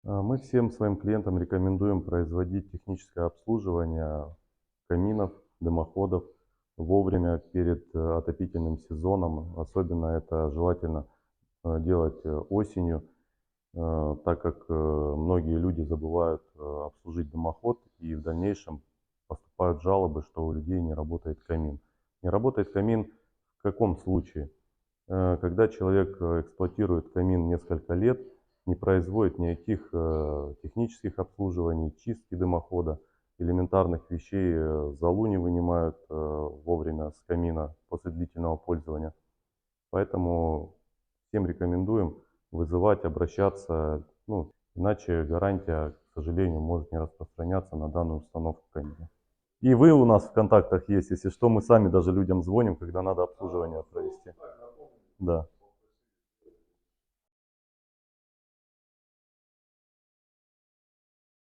Мы всем своим клиентам рекомендуем производить техническое обслуживание каминов, дымоходов вовремя перед отопительным сезоном. Особенно это желательно делать осенью, так как многие люди забывают обслужить дымоход и в дальнейшем поступают жалобы, что у людей не работает камин. Не работает камин в каком случае? Когда человек эксплуатирует камин несколько лет, не производит никаких технических обслуживаний, чистки дымохода, элементарных вещей, золу не вынимают вовремя с камина после длительного пользования. Поэтому всем рекомендуем вызывать, обращаться, ну, иначе гарантия, к сожалению, может не распространяться на данную установку камина. И вы у нас в контактах есть, если что, мы сами даже людям звоним, когда надо обслуживание провести. Да.